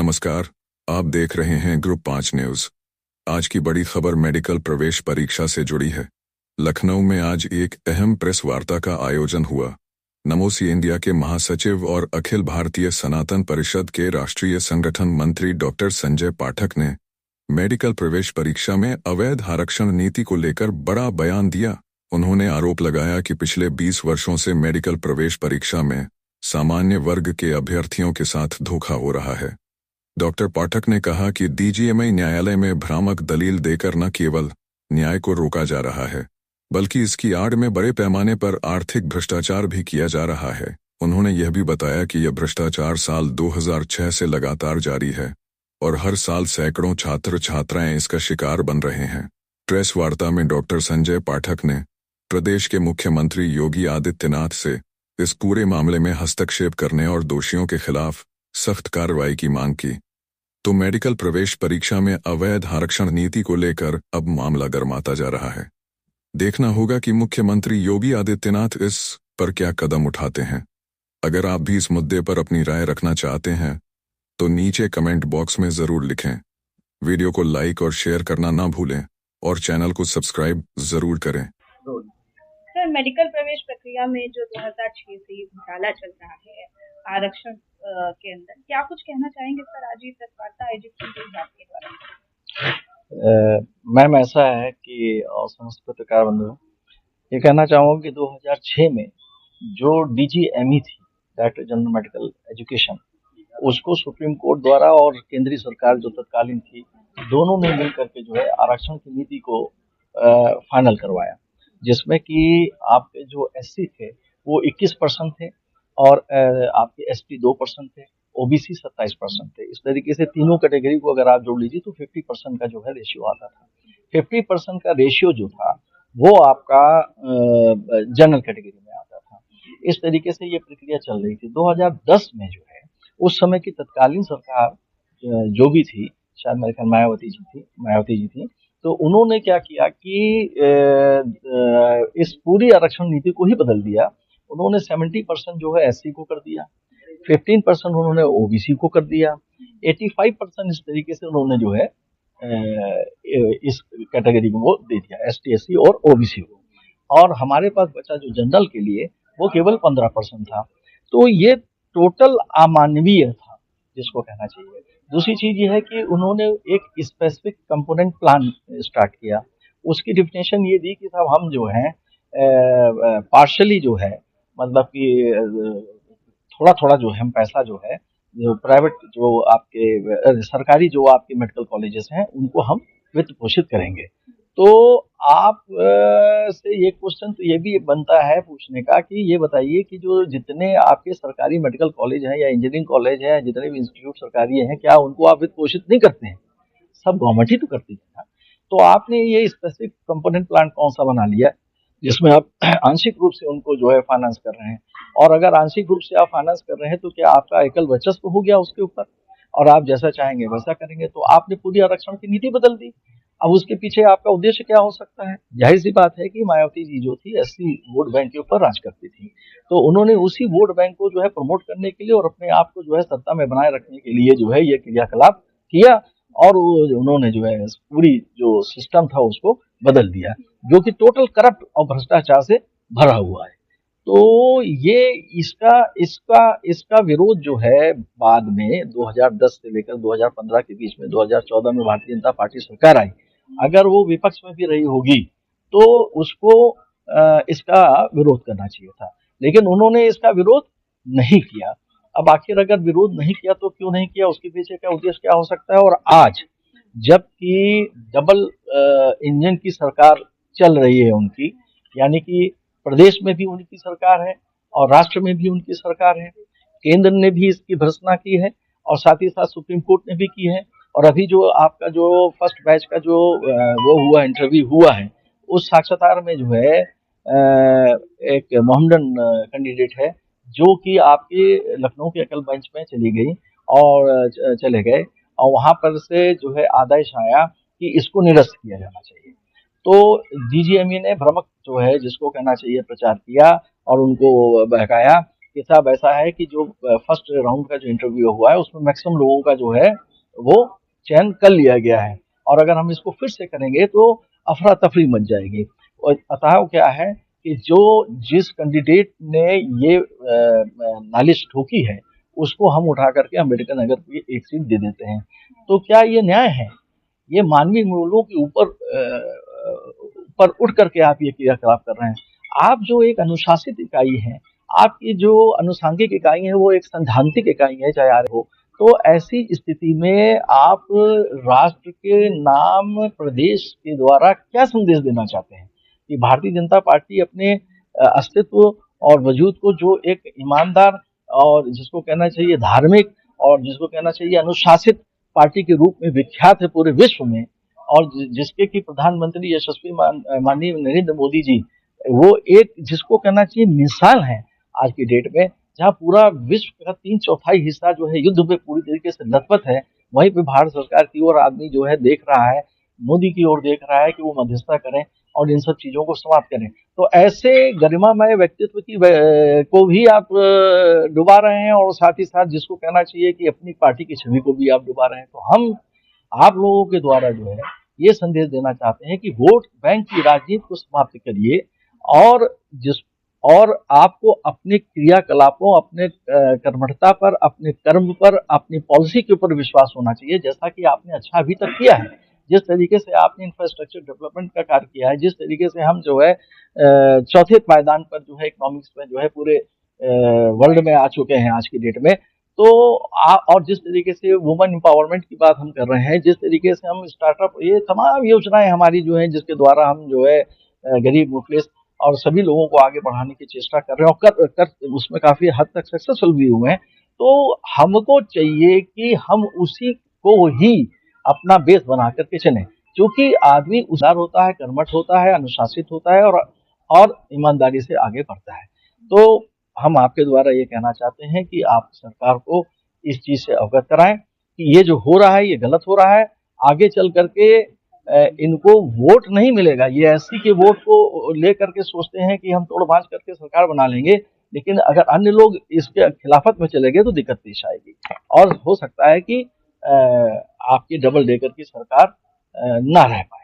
नमस्कार, आप देख रहे हैं ग्रुप 5 न्यूज। आज की बड़ी खबर मेडिकल प्रवेश परीक्षा से जुड़ी है। लखनऊ में आज एक अहम प्रेस वार्ता का आयोजन हुआ। नमोसी इंडिया के महासचिव और अखिल भारतीय सनातन परिषद के राष्ट्रीय संगठन मंत्री डॉक्टर संजय पाठक ने मेडिकल प्रवेश परीक्षा में अवैध आरक्षण नीति को लेकर बड़ा बयान दिया। उन्होंने आरोप लगाया कि पिछले 20 वर्षों से मेडिकल प्रवेश परीक्षा में सामान्य वर्ग के अभ्यर्थियों के साथ धोखा हो रहा है। डॉक्टर पाठक ने कहा कि डीजीएमई न्यायालय में भ्रामक दलील देकर न केवल न्याय को रोका जा रहा है, बल्कि इसकी आड़ में बड़े पैमाने पर आर्थिक भ्रष्टाचार भी किया जा रहा है। उन्होंने यह भी बताया कि यह भ्रष्टाचार साल 2006 से लगातार जारी है और हर साल सैकड़ों छात्र छात्राएं इसका शिकार बन रहे हैं। प्रेस वार्ता में डॉक्टर संजय पाठक ने प्रदेश के मुख्यमंत्री योगी आदित्यनाथ से इस पूरे मामले में हस्तक्षेप करने और दोषियों के खिलाफ सख्त कार्रवाई की मांग की। तो मेडिकल प्रवेश परीक्षा में अवैध आरक्षण नीति को लेकर अब मामला गरमाता जा रहा है। देखना होगा कि मुख्यमंत्री योगी आदित्यनाथ इस पर क्या कदम उठाते हैं। अगर आप भी इस मुद्दे पर अपनी राय रखना चाहते हैं तो नीचे कमेंट बॉक्स में जरूर लिखें। वीडियो को लाइक और शेयर करना ना भूलें और चैनल को सब्सक्राइब जरूर करें। सर, मेडिकल प्रवेश प्रक्रिया में जो 2006 से ये घोटाला चल रहा है आरक्षण के अंदर, क्या कुछ कहना चाहेंगे सर? आज ये प्रेस वार्ता आयोजित की गई आपके द्वारा। मैम, ऐसा है कि समस्त पत्रकार बंधु, ये कहना चाहूँगा कि 2006 में जो डीजीएमई थी, डायरेक्टर जनरल मेडिकल एजुकेशन, उसको सुप्रीम कोर्ट द्वारा और केंद्रीय सरकार जो तत्कालीन थी, दोनों ने मिल करके जो है आरक्षण की नीति को फाइनल करवाया, जिसमें कि आपके जो एससी थे वो 21% थे और आपके एसटी 2% थे, ओबीसी 27% थे। इस तरीके से तीनों कैटेगरी को अगर आप जोड़ लीजिए तो 50% का जो है रेशियो आता था। 50% का रेशियो जो था वो आपका जनरल कैटेगरी में आता था। इस तरीके से ये प्रक्रिया चल रही थी। 2010 में जो है उस समय की तत्कालीन सरकार जो भी थी, शायद मेरे ख्याल मायावती जी थी, तो उन्होंने क्या किया कि इस पूरी आरक्षण नीति को ही बदल दिया। उन्होंने 70% जो है एससी को कर दिया, 15% उन्होंने ओबीसी को कर दिया, 85% इस तरीके से उन्होंने जो है इस कैटेगरी को दे दिया, एसटी, एससी और ओबीसी को। और हमारे पास बचा जो जनरल के लिए वो केवल 15% था। तो ये टोटल अमानवीय था, जिसको कहना चाहिए। दूसरी चीज ये है कि उन्होंने एक स्पेसिफिक कंपोनेंट प्लान स्टार्ट किया। उसकी डिफिनेशन ये दी कि साहब हम जो है पार्शली जो है, मतलब कि थोड़ा थोड़ा जो है हम पैसा जो है, जो प्राइवेट जो आपके सरकारी जो आपके मेडिकल कॉलेजेस हैं उनको हम वित्त पोषित करेंगे। तो आप से ये क्वेश्चन तो ये भी बनता है पूछने का कि ये बताइए कि जो जितने आपके सरकारी मेडिकल कॉलेज हैं या इंजीनियरिंग कॉलेज हैं, जितने भी इंस्टीट्यूट सरकारी हैं, क्या उनको आप वित्त पोषित नहीं करते हैं? सब गवर्नमेंट ही तो करती है ना। तो आपने ये स्पेसिफिक कंपोनेंट प्लान कौन सा बना लिया जिसमें आप आंशिक रूप से उनको जो है फाइनेंस कर रहे हैं? और अगर आंशिक रूप से आप फाइनेंस कर रहे हैं तो क्या आपका एकल वर्चस्व हो गया उसके ऊपर और आप जैसा चाहेंगे वैसा करेंगे? तो आपने पूरी आरक्षण की नीति बदल दी। अब उसके पीछे आपका उद्देश्य क्या हो सकता है? जाहिर सी बात है कि मायावती जी जो थी एससी वोट बैंक के ऊपर राज करती थी, तो उन्होंने उसी वोट बैंक को जो है प्रमोट करने के लिए और अपने आप को जो है सत्ता में बनाए रखने के लिए जो है ये क्रियाकलाप किया और उन्होंने जो है पूरी जो सिस्टम था उसको बदल दिया, जो कि टोटल करप्ट और भ्रष्टाचार से भरा हुआ है। तो ये इसका इसका इसका विरोध जो है बाद में 2010 से लेकर 2015 के बीच में, 2014 में भारतीय जनता पार्टी सरकार आई, अगर वो विपक्ष में भी रही होगी तो उसको इसका विरोध करना चाहिए था, लेकिन उन्होंने इसका विरोध नहीं किया। अब आखिर अगर विरोध नहीं किया तो क्यों नहीं किया, उसके पीछे का उद्देश्य क्या हो सकता है? और आज जबकि डबल इंजन की सरकार चल रही है उनकी, यानी कि प्रदेश में भी उनकी सरकार है और राष्ट्र में भी उनकी सरकार है, केंद्र ने भी इसकी भर्त्सना की है और साथ ही साथ सुप्रीम कोर्ट ने भी की है। और अभी जो आपका जो फर्स्ट बैच का जो वो हुआ, इंटरव्यू हुआ है, उस साक्षात्कार में जो है एक मोहम्मदन कैंडिडेट है जो कि आपके लखनऊ के एकल बेंच में चली गई और चले गए और वहां पर से जो है आदेश आया कि इसको निरस्त किया जाना चाहिए। तो डीजीएमई ने भ्रमक जो है, जिसको कहना चाहिए, प्रचार किया और उनको बहकाया हिसाब ऐसा है कि जो फर्स्ट राउंड का जो इंटरव्यू हुआ है उसमें मैक्सिमम लोगों का जो है वो चयन कर लिया गया है, और अगर हम इसको फिर से करेंगे तो अफरा तफरी मच जाएगी। और अतः क्या है कि जिस कैंडिडेट ने ये नालिश ठोकी है उसको हम उठा करके अम्बेडकर नगर की एक सीट दे देते हैं, तो क्या ये न्याय है? ये मानवीय मूल्यों के ऊपर उठ करके आप ये क्रियाकलाप कर रहे हैं। आप जो एक अनुशासित इकाई है, आपकी जो अनुसांगिक इकाई है वो एक सैद्धांतिक इकाई है, चाहे आर हो, तो ऐसी स्थिति में आप राष्ट्र के नाम प्रदेश के द्वारा क्या संदेश देना चाहते हैं कि भारतीय जनता पार्टी अपने अस्तित्व और वजूद को जो एक ईमानदार और जिसको कहना चाहिए धार्मिक और जिसको कहना चाहिए अनुशासित पार्टी के रूप में विख्यात है पूरे विश्व में, और जिसके कि प्रधानमंत्री यशस्वी माननीय नरेंद्र मोदी जी वो एक जिसको कहना चाहिए मिसाल है आज की डेट में, जहां पूरा विश्व का 3/4 हिस्सा जो है युद्ध पे पूरी तरीके से लथपथ है, वहीं पे भारत सरकार की ओर आदमी जो है देख रहा है, मोदी की ओर देख रहा है कि वो मध्यस्थता करें और इन सब चीजों को समाप्त करें। तो ऐसे गरिमामय व्यक्तित्व की को भी आप डुबा रहे हैं, और साथ ही साथ जिसको कहना चाहिए कि अपनी पार्टी की छवि को भी आप डुबा रहे हैं। तो हम आप लोगों के द्वारा जो है ये संदेश देना चाहते हैं कि वोट बैंक की राजनीति को समाप्त करिए, और जिस और आपको अपने क्रियाकलापों, अपने कर्मठता पर, अपने कर्म पर, अपनी पॉलिसी के ऊपर विश्वास होना चाहिए, जैसा कि आपने अच्छा अभी तक किया है। जिस तरीके से आपने इंफ्रास्ट्रक्चर डेवलपमेंट का कार्य किया है, जिस तरीके से हम जो है चौथे पायदान पर जो है इकोनॉमिक्स में जो है पूरे वर्ल्ड में आ चुके हैं आज की डेट में, तो और जिस तरीके से वुमेन एम्पावरमेंट की बात हम कर रहे हैं, जिस तरीके से हम स्टार्टअप, ये तमाम योजनाएं हमारी जो है जिसके द्वारा हम जो है गरीब मुफलिस और सभी लोगों को आगे बढ़ाने की चेष्टा कर रहे हैं, और कर उसमें काफी हद तक सक्सेसफुल भी हुए हैं। तो हमको चाहिए कि हम उसी को ही अपना बेस बना करके चलें, क्योंकि आदमी उदार होता है, कर्मठ होता है, अनुशासित होता है और ईमानदारी से आगे बढ़ता है। तो हम आपके द्वारा ये कहना चाहते हैं कि आप सरकार को इस चीज से अवगत कराएं कि ये जो हो रहा है ये गलत हो रहा है। आगे चल करके इनको वोट नहीं मिलेगा, ये एससी के वोट को लेकर के सोचते हैं कि हम तोड़ भांज करके सरकार बना लेंगे, लेकिन अगर अन्य लोग इसके खिलाफत में चले गए तो दिक्कत पेश आएगी, और हो सकता है कि आपकी डबल डेकर की सरकार ना रह पाए।